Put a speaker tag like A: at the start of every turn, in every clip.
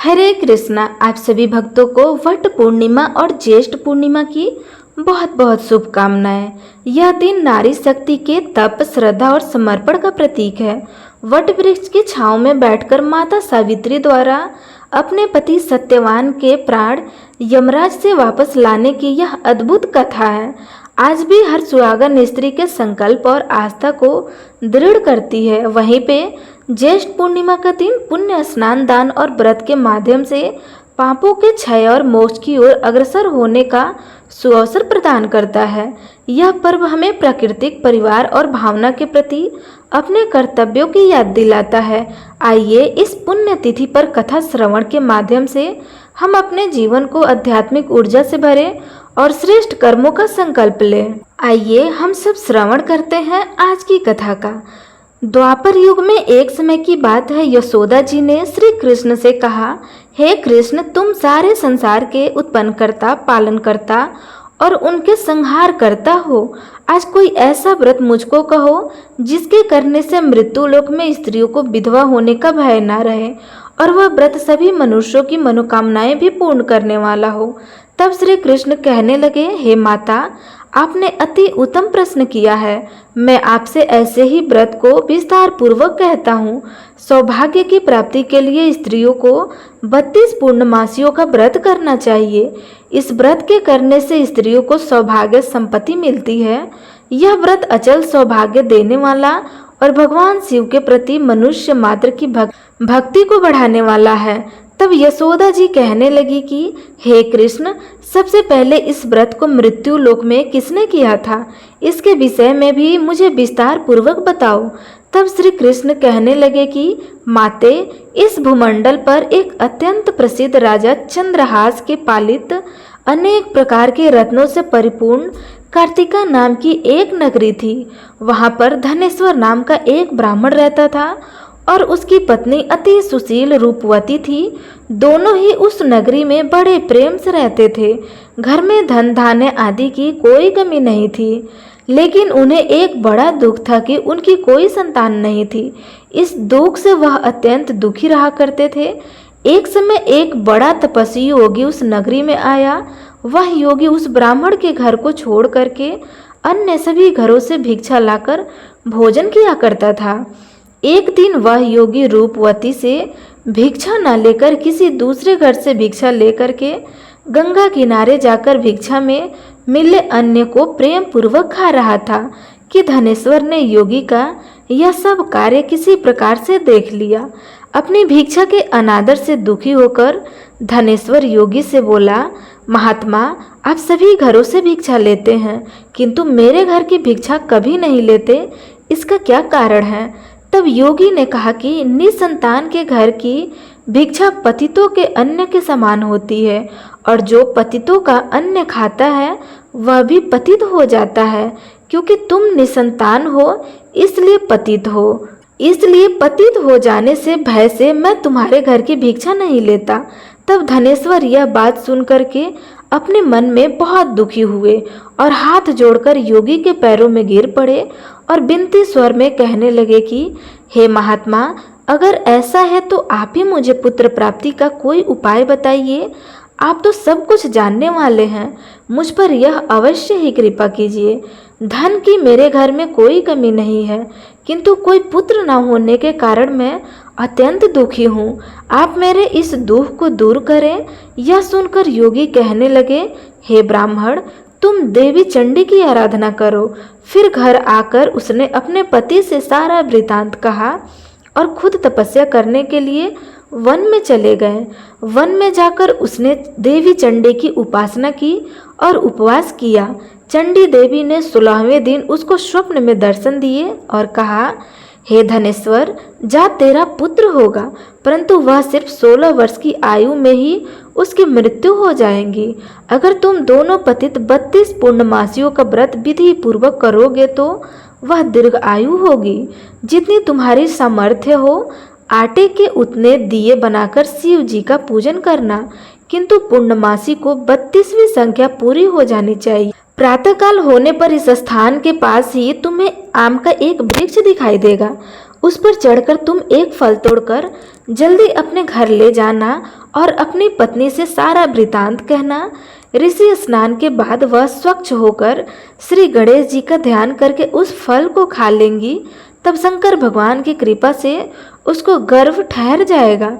A: हरे कृष्णा। आप सभी भक्तों को वट पूर्णिमा और ज्येष्ठ पूर्णिमा की बहुत बहुत शुभकामनाएं। यह दिन नारी शक्ति के तप, श्रद्धा और समर्पण का प्रतीक है। वट वृक्ष की छांव में बैठकर माता सावित्री द्वारा अपने पति सत्यवान के प्राण यमराज से वापस लाने की यह अद्भुत कथा है। आज भी हर सुहागन स्त्री के संकल्प और आस्था को दृढ़ करती है। वहीं पे ज्येष्ठ पूर्णिमा का दिन पुण्य स्नान, दान और व्रत के माध्यम से पापों के क्षय और मोक्ष की ओर अग्रसर होने का सुअवसर प्रदान करता है। यह पर्व हमें प्राकृतिक, परिवार और भावना के प्रति अपने कर्तव्यों की याद दिलाता है। आइए इस पुण्य तिथि पर कथा श्रवण के माध्यम से हम अपने जीवन को आध्यात्मिक ऊर्जा से भरे और श्रेष्ठ कर्मों का संकल्प लें। आइए हम सब श्रवण करते हैं आज की कथा का। द्वापर युग में एक समय की बात है। यशोदा जी ने श्री कृष्ण से कहा, हे कृष्ण, तुम सारे संसार के उत्पन्नकर्ता, पालनकर्ता और उनके संहार करता हो। आज कोई ऐसा व्रत मुझको कहो जिसके करने से मृत्यु लोक में स्त्रियों को विधवा होने का भय न रहे और वह व्रत सभी मनुष्यों की मनोकामनाएं भी पूर्ण करने वाला हो। तब श्री कृष्ण कहने लगे, हे माता, आपने अति उत्तम प्रश्न किया है। मैं आपसे ऐसे ही व्रत को विस्तार पूर्वक कहता हूँ। सौभाग्य की प्राप्ति के लिए स्त्रियों को 32 पूर्णमासियों का व्रत करना चाहिए। इस व्रत के करने से स्त्रियों को सौभाग्य संपत्ति मिलती है। यह व्रत अचल सौभाग्य देने वाला और भगवान शिव के प्रति मनुष्य मात्र की भक्ति को बढ़ाने वाला है। तब यशोदा जी कहने लगी कि हे कृष्ण, सबसे पहले इस व्रत को मृत्यु लोक में किसने किया था? इसके विषय में भी मुझे विस्तार पूर्वक बताओ। तब श्री कृष्ण कहने लगे कि माते, इस भूमंडल पर एक अत्यंत प्रसिद्ध राजा चंद्रहास के पालित अनेक प्रकार के रत्नों से परिपूर्ण कार्तिका नाम की एक नगरी थी। वहां पर धनेश्वर नाम का एक ब्राह्मण रहता था और उसकी पत्नी अति सुशील रूपवती थी। दोनों ही उस नगरी में बड़े प्रेम से रहते थे। घर में धन धान्य आदि की कोई कमी नहीं थी, लेकिन उन्हें एक बड़ा दुख था कि उनकी कोई संतान नहीं थी। इस दुख से वह अत्यंत दुखी रहा करते थे। एक समय एक बड़ा तपस्वी योगी उस नगरी में आया। वह योगी उस ब्राह्मण के घर को छोड़ करके अन्य सभी घरों से भिक्षा लाकर भोजन किया करता था। एक दिन वह योगी रूपवती से भिक्षा न लेकर किसी दूसरे घर से भिक्षा लेकर के गंगा किनारे जाकर भिक्षा में मिले अन्न को प्रेम पूर्वक खा रहा था कि धनेश्वर ने योगी का यह सब कार्य किसी प्रकार से देख लिया। अपनी भिक्षा के अनादर से दुखी होकर धनेश्वर योगी से बोला, महात्मा, आप सभी घरों से भिक्षा लेते हैं किंतु मेरे घर की भिक्षा कभी नहीं लेते, इसका क्या कारण है? तब योगी ने कहा कि निसंतान के घर की भिक्षा पतितों के अन्न के समान होती है और जो पतितों का अन्न खाता है वह भी पतित हो जाता है। क्योंकि तुम निसंतान हो इसलिए पतित हो, इसलिए पतित हो जाने से भय से मैं तुम्हारे घर की भिक्षा नहीं लेता। तब धनेश्वर यह बात सुन करके अपने मन में बहुत दुखी हुए और हाथ जोड़कर योगी के पैरों में गिर पड़े और बिनती स्वर में कहने लगे कि हे महात्मा, अगर ऐसा है तो आप ही मुझे पुत्र प्राप्ति का कोई उपाय बताइए। आप तो सब कुछ जानने वाले हैं, मुझ पर यह अवश्य ही कृपा कीजिए। धन की मेरे घर में कोई कमी नहीं है, किंतु कोई पुत्र न होने के कारण मैं अत्यंत दुखी हूँ। आप मेरे इस दुख को दूर करें। यह सुनकर योगी कहने लगे, हे ब्राह्मण, तुम देवी चंडी की आराधना करो। फिर घर आकर उसने अपने पति से सारा वृतांत कहा और खुद तपस्या करने के लिए वन में चले गए। वन में जाकर उसने देवी चंडी की उपासना की और उपवास किया। चंडी देवी ने 16वें दिन उसको स्वप्न में दर्शन दिए और कहा, हे धनेश्वर, जा तेरा पुत्र होगा, परंतु वह सिर्फ 16 वर्ष की आयु में ही उसकी मृत्यु हो जाएगी। अगर तुम दोनों पतित 32 पूर्णमासियों का व्रत विधि पूर्वक करोगे तो वह दीर्घ आयु होगी। जितनी तुम्हारी सामर्थ्य हो, आटे के उतने दिए बनाकर शिव जी का पूजन करना, किंतु पूर्णमासी को 32वीं संख्या पूरी हो जानी चाहिए। प्रातःकाल होने पर इस स्थान के पास ही तुम्हें आम का एक वृक्ष दिखाई देगा। उस पर चढ़कर तुम एक फल तोड़कर जल्दी अपने घर ले जाना और अपनी पत्नी से सारा वृतांत कहना। ऋषि स्नान के बाद वह स्वच्छ होकर श्री गणेश जी का ध्यान करके उस फल को खा लेंगी। तब शंकर भगवान की कृपा से उसको गर्भ ठहर जाएगा।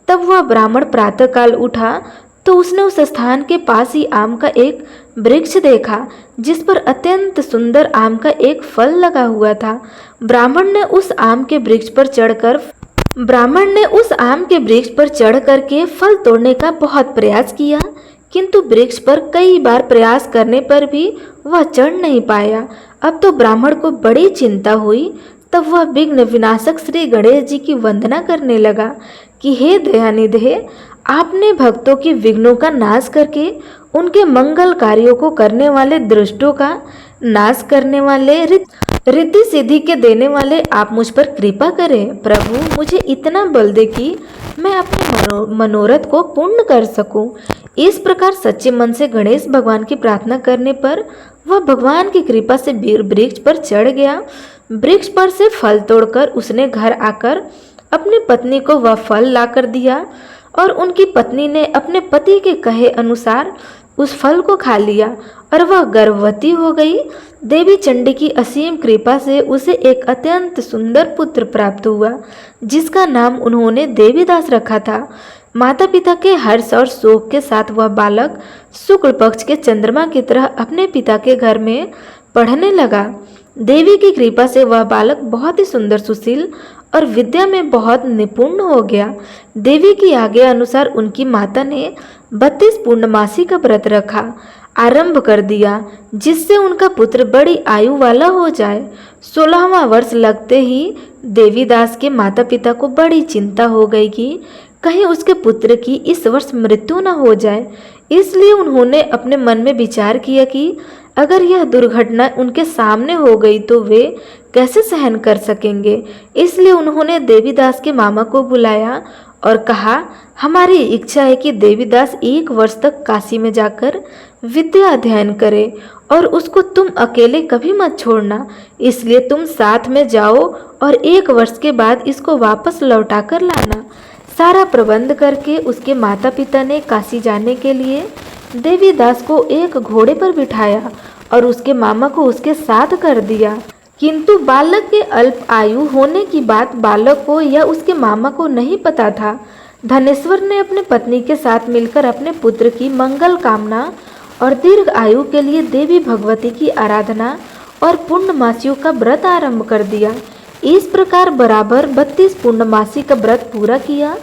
A: तब वह ब्राह्मण प्रातःकाल उठा तो उसने उस स्थान के पास ही आम का एक वृक्ष देखा जिस पर अत्यंत सुंदर आम का एक फल लगा हुआ था। ब्राह्मण ने उस आम के वृक्ष पर चढ़ करके फल तोड़ने का बहुत प्रयास किया, किंतु वृक्ष पर कई बार प्रयास करने पर भी वह चढ़ नहीं पाया। अब तो ब्राह्मण को बड़ी चिंता हुई। तब वह विघ्न विनाशक श्री गणेश जी की वंदना करने लगा कि हे दयानिधे, आपने भक्तों की विघ्नों का नाश करके उनके मंगल कार्यों को करने वाले दुष्टों का नाश करने वाले, रिद्धि सिद्धि के देने वाले आप मुझ पर कृपा करें। प्रभु, मुझे इतना बल दे कि मैं अपने मनोरथ को पूर्ण कर सकूं। इस प्रकार सच्चे मन से गणेश भगवान की प्रार्थना करने पर वह भगवान की कृपा से वृक्ष पर चढ़ गया। वृक्ष पर से फल तोड़कर उसने घर आकर अपनी पत्नी को वह फल लाकर दिया और उनकी पत्नी ने अपने पति के कहे अनुसार उस फल को खा लिया और वह गर्भवती हो गई। देवी चंडी की असीम कृपा से उसे एक अत्यंत सुंदर पुत्र प्राप्त हुआ जिसका नाम उन्होंने देवीदास रखा था। माता पिता के हर्ष और शोक के साथ वह बालक शुक्ल पक्ष के चंद्रमा की तरह अपने पिता के घर में पढ़ने लगा। देवी की कृपा से वह बालक बहुत ही सुंदर, सुशील और विद्या में बहुत निपुण हो गया। देवी की आज्ञा अनुसार उनकी माता ने 32 पूर्णमासी का व्रत रखा आरंभ कर दिया जिससे उनका पुत्र बड़ी आयु वाला हो जाए। 16वां वर्ष लगते ही देवीदास के माता पिता को बड़ी चिंता हो गई कि कहीं उसके पुत्र की इस वर्ष मृत्यु न हो जाए। इसलिए उन्होंने अपने मन में विचार किया कि अगर यह दुर्घटना उनके सामने हो गई तो वे कैसे सहन कर सकेंगे। इसलिए उन्होंने देवीदास के मामा को बुलाया और कहा, हमारी इच्छा है कि देवीदास 1 वर्ष तक काशी में जाकर विद्या अध्ययन करे और उसको तुम अकेले कभी मत छोड़ना। इसलिए तुम साथ में जाओ और 1 वर्ष के बाद इसको वापस लौटा कर लाना। सारा प्रबंध करके उसके माता पिता ने काशी जाने के लिए देवीदास को एक घोड़े पर बिठाया और उसके मामा को उसके साथ कर दिया। किंतु बालक के अल्प आयु होने की बात बालक को या उसके मामा को नहीं पता था। धनेश्वर ने अपने पत्नी के साथ मिलकर अपने पुत्र की मंगल कामना और दीर्घ आयु के लिए देवी भगवती की आराधना और पूर्णमासियों का व्रत आरंभ कर दिया। इस प्रकार बराबर 32 पूर्णमासी का व्रत पूरा किया।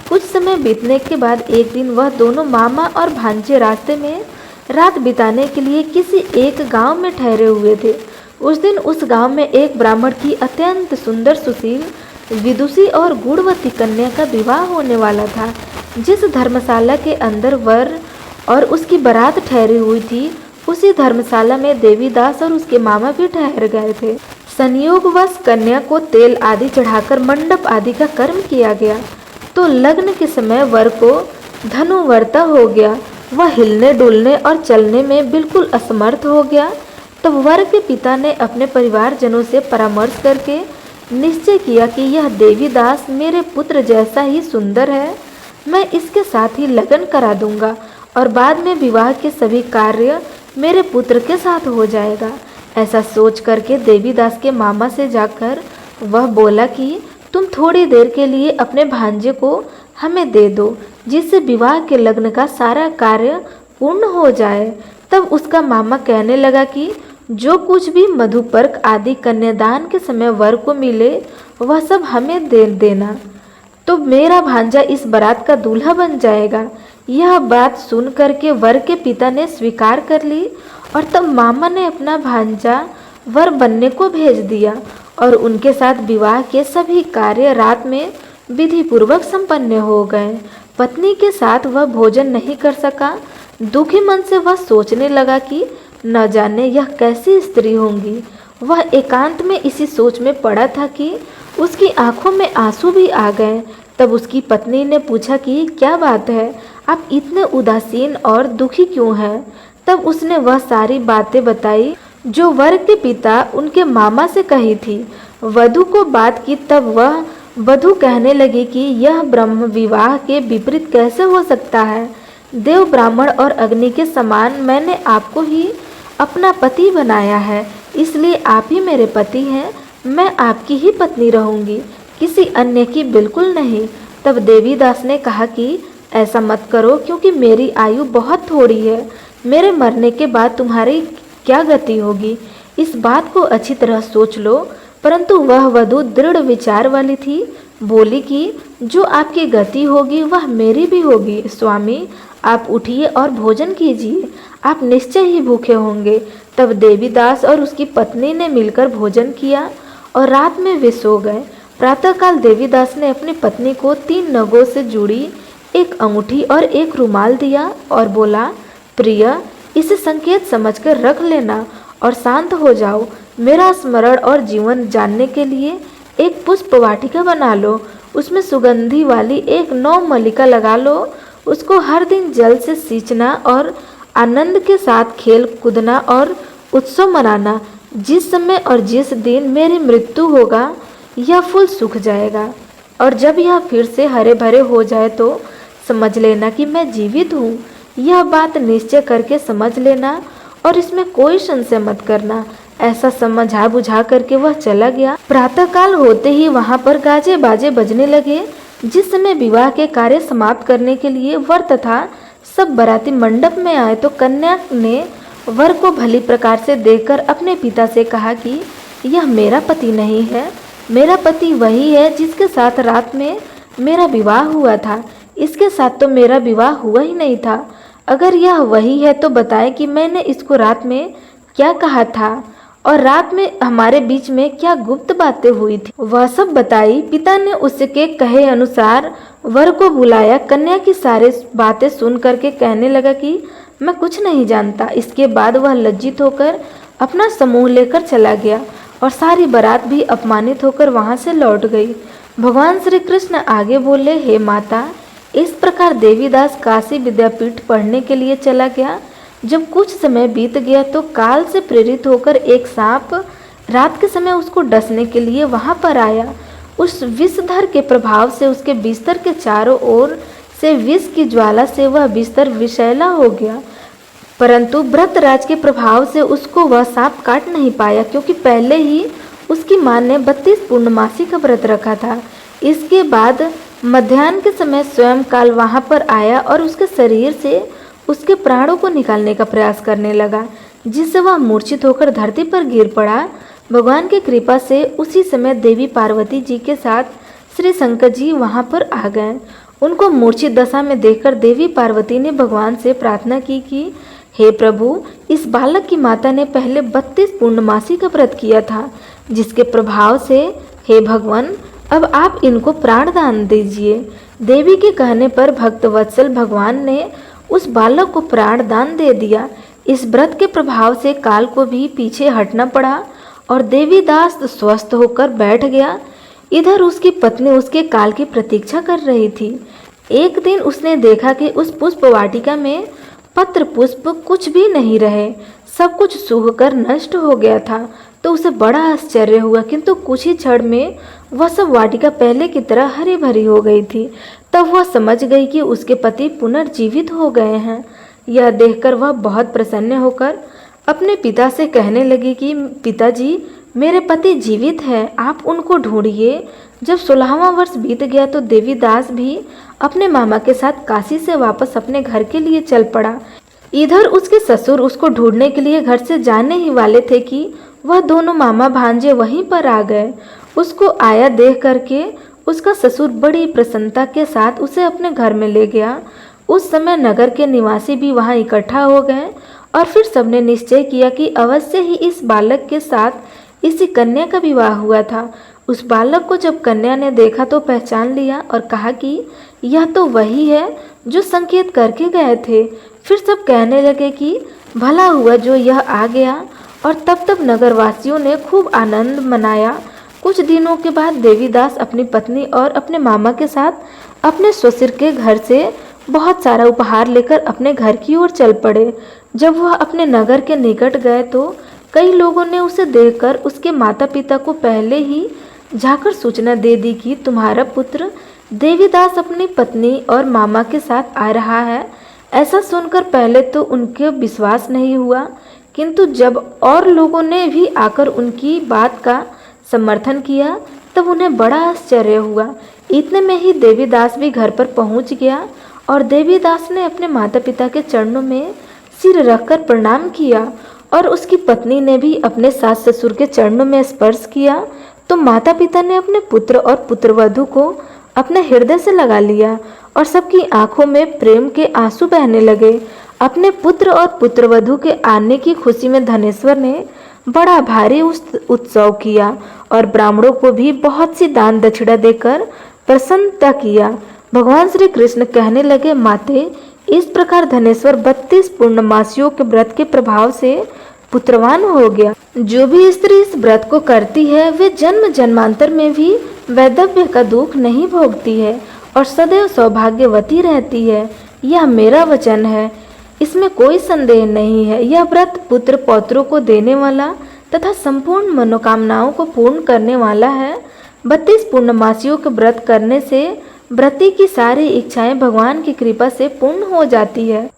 A: कुछ समय बीतने के बाद एक दिन वह दोनों मामा और भांजे रास्ते में रात बिताने के लिए किसी एक गांव में ठहरे हुए थे। उस दिन उस गांव में एक ब्राह्मण की अत्यंत सुंदर, सुशील, विदुषी और गुणवती कन्या का विवाह होने वाला था। जिस धर्मशाला के अंदर वर और उसकी बारात ठहरी हुई थी उसी धर्मशाला में देवीदास और उसके मामा भी ठहर गए थे। संयोगवश कन्या को तेल आदि चढ़ाकर मंडप आदि का कर्म किया गया तो लग्न के समय वर को धनुवर्ता हो गया। वह हिलने डुलने और चलने में बिल्कुल असमर्थ हो गया। तब वर के पिता ने अपने परिवारजनों से परामर्श करके निश्चय किया कि यह देवीदास मेरे पुत्र जैसा ही सुंदर है, मैं इसके साथ ही लगन करा दूंगा और बाद में विवाह के सभी कार्य मेरे पुत्र के साथ हो जाएगा। ऐसा सोच करके देवीदास के मामा से जाकर वह बोला कि तुम थोड़ी देर के लिए अपने भांजे को हमें दे दो जिससे विवाह के लग्न का सारा कार्य पूर्ण हो जाए। तब उसका मामा कहने लगा कि जो कुछ भी मधुपर्क आदि कन्यादान के समय वर को मिले वह सब हमें दे देना, तो मेरा भांजा इस बारात का दूल्हा बन जाएगा। यह बात सुन करके वर के पिता ने स्वीकार कर ली और तब मामा ने अपना भांजा वर बनने को भेज दिया और उनके साथ विवाह के सभी कार्य रात में विधि पूर्वक संपन्न हो गए। पत्नी के साथ वह भोजन नहीं कर सका। दुखी मन से वह सोचने लगा कि न जाने यह कैसी स्त्री होंगी। वह एकांत में इसी सोच में पड़ा था कि उसकी आंखों में आंसू भी आ गए। तब उसकी पत्नी ने पूछा कि क्या बात है, आप इतने उदासीन और दुखी क्यों हैं? तब उसने वह सारी बातें बताई जो वर के पिता उनके मामा से कही थी। वधू को बात की, तब वह वधू कहने लगी कि यह ब्रह्म विवाह के विपरीत कैसे हो सकता है। देव, ब्राह्मण और अग्नि के समान मैंने आपको ही अपना पति बनाया है, इसलिए आप ही मेरे पति हैं। मैं आपकी ही पत्नी रहूंगी, किसी अन्य की बिल्कुल नहीं। तब देवीदास ने कहा कि ऐसा मत करो, क्योंकि मेरी आयु बहुत थोड़ी है। मेरे मरने के बाद तुम्हारी क्या गति होगी, इस बात को अच्छी तरह सोच लो। परंतु वह वधू दृढ़ विचार वाली थी, बोली कि जो आपकी गति होगी वह मेरी भी होगी। स्वामी, आप उठिए और भोजन कीजिए, आप निश्चय ही भूखे होंगे। तब देवीदास और उसकी पत्नी ने मिलकर भोजन किया और रात में वे सो गए। प्रातःकाल देवीदास ने अपनी पत्नी को 3 नगों से जुड़ी एक अंगूठी और एक रुमाल दिया और बोला, प्रिय, इसे संकेत समझकर रख लेना और शांत हो जाओ। मेरा स्मरण और जीवन जानने के लिए एक पुष्प वाटिका बना लो, उसमें सुगंधी वाली एक 9 मल्लिका लगा लो। उसको हर दिन जल से सींचना और आनंद के साथ खेल कूदना और उत्सव मनाना। जिस समय और जिस दिन मेरी मृत्यु होगा, यह फूल सूख जाएगा, और जब यह फिर से हरे भरे हो जाए तो समझ लेना कि मैं जीवित हूँ। यह बात निश्चय करके समझ लेना और इसमें कोई संशय मत करना। ऐसा समझा बुझा करके वह चला गया। प्रातःकाल होते ही वहां पर गाजे बाजे बजने लगे। जिस समय विवाह के कार्य समाप्त करने के लिए वर तथा सब बाराती मंडप में आए तो कन्या ने वर को भली प्रकार से देखकर अपने पिता से कहा कि यह मेरा पति नहीं है, मेरा पति वही है जिसके साथ रात में मेरा विवाह हुआ था। इसके साथ तो मेरा विवाह हुआ ही नहीं था। अगर यह वही है तो बताए कि मैंने इसको रात में क्या कहा था और रात में हमारे बीच में क्या गुप्त बातें हुई थी, वह सब बताई। पिता ने उसके कहे अनुसार वर को बुलाया। कन्या की सारी बातें सुन करके कहने लगा कि मैं कुछ नहीं जानता। इसके बाद वह लज्जित होकर अपना समूह लेकर चला गया और सारी बारात भी अपमानित होकर वहां से लौट गई। भगवान श्री कृष्ण आगे बोले, हे माता, इस प्रकार देवीदास काशी विद्यापीठ पढ़ने के लिए चला गया। जब कुछ समय बीत गया तो काल से प्रेरित होकर एक सांप रात के समय उसको डसने के लिए वहां पर आया। उस विषधर के प्रभाव से उसके बिस्तर के चारों ओर से विष की ज्वाला से वह बिस्तर विषैला हो गया, परंतु व्रतराज के प्रभाव से उसको वह सांप काट नहीं पाया, क्योंकि पहले ही उसकी मां ने 32 पूर्णमासी का व्रत रखा था। इसके बाद मध्याह्न के समय स्वयं काल वहां पर आया और उसके शरीर से उसके प्राणों को निकालने का प्रयास करने लगा, जिससे वह मूर्छित होकर धरती पर गिर पड़ा। भगवान की कृपा से उसी समय देवी पार्वती जी के साथ श्री शंकर जी वहां पर आ गए। उनको मूर्छित दशा में देखकर देवी पार्वती ने भगवान से प्रार्थना की कि हे प्रभु, इस बालक की माता ने पहले 32 पूर्णमासी का व्रत किया था, जिसके प्रभाव से हे भगवान, अब आप इनको प्राण दान दीजिए। देवी के कहने पर भक्तवत्सल भगवान ने उस बालक को प्राण दान दे दिया। इस व्रत के प्रभाव से काल को भी पीछे हटना पड़ा और देवीदास स्वस्थ होकर बैठ गया। इधर उसकी पत्नी उसके काल की प्रतीक्षा कर रही थी। एक दिन उसने देखा कि उस पुष्प वाटिका में पत्र पुष्प कुछ भी नहीं रहे, सब कुछ सूख कर नष्ट हो गया था। तो उसे बड़ा आश्चर्य हुआ, किंतु कुछ ही क्षण में वह सब वाटिका पहले की तरह हरी भरी हो गई थी। तब वह समझ गई कि उसके पति पुनर्जीवित हो गए हैं। यह देखकर वह बहुत प्रसन्न होकर अपने पिता से कहने लगी कि पिताजी, मेरे पति जीवित हैं, आप उनको ढूंढिए। जब 16वां वर्ष बीत गया तो देवीदास भी अपने मामा के साथ काशी से वापस अपने घर के लिए चल पड़ा। इधर उसके ससुर उसको ढूंढने के लिए घर से जाने ही वाले थे कि वह दोनों मामा भांजे वहीं पर आ गए। उसको आया देख करके उसका ससुर बड़ी प्रसन्नता के साथ उसे अपने घर में ले गया। उस समय नगर के निवासी भी वहां इकट्ठा हो गए और फिर सबने निश्चय किया कि अवश्य ही इस बालक के साथ इसी कन्या का विवाह हुआ था। उस बालक को जब कन्या ने देखा तो पहचान लिया और कहा कि यह तो वही है जो संकेत करके गए थे। फिर सब कहने लगे कि भला हुआ जो यह आ गया, और तब नगरवासियों ने खूब आनंद मनाया। कुछ दिनों के बाद देवीदास अपनी पत्नी और अपने मामा के साथ अपने ससुर के घर से बहुत सारा उपहार लेकर अपने घर की ओर चल पड़े। जब वह अपने नगर के निकट गए तो कई लोगों ने उसे देखकर उसके माता पिता को पहले ही जाकर सूचना दे दी कि तुम्हारा पुत्र देवीदास अपनी पत्नी और मामा के साथ आ रहा है। ऐसा सुनकर पहले तो उनके विश्वास नहीं हुआ, किंतु जब और लोगों ने भी आकर उनकी बात का समर्थन किया तब उन्हें बड़ा आश्चर्य हुआ। इतने में ही देवीदास भी घर पर पहुंच गया और देवीदास ने अपने माता पिता के चरणों में सिर रखकर प्रणाम किया और उसकी पत्नी ने भी अपने सास ससुर के चरणों में स्पर्श किया। तो माता पिता ने अपने पुत्र और पुत्रवधू को अपने हृदय से लगा लिया और सबकी आंखों में प्रेम के आंसू बहने लगे। अपने पुत्र और पुत्रवधू के आने की खुशी में धनेश्वर ने बड़ा भारी उत्सव किया और ब्राह्मणों को भी बहुत सी दान दक्षिणा देकर प्रसन्नता किया। भगवान श्री कृष्ण कहने लगे, माते, इस प्रकार धनेश्वर 32 पूर्णमासियों के व्रत के प्रभाव से पुत्रवान हो गया। जो भी स्त्री इस व्रत को करती है वे जन्म जन्मांतर में भी वैधव्य का दुख नहीं भोगती है और सदैव सौभाग्यवती रहती है। यह मेरा वचन है, इसमें कोई संदेह नहीं है। यह व्रत पुत्र पौत्रों को देने वाला तथा संपूर्ण मनोकामनाओं को पूर्ण करने वाला है। 32 पूर्णमासियों के व्रत करने से व्रती की सारी इच्छाएं भगवान की कृपा से पूर्ण हो जाती है।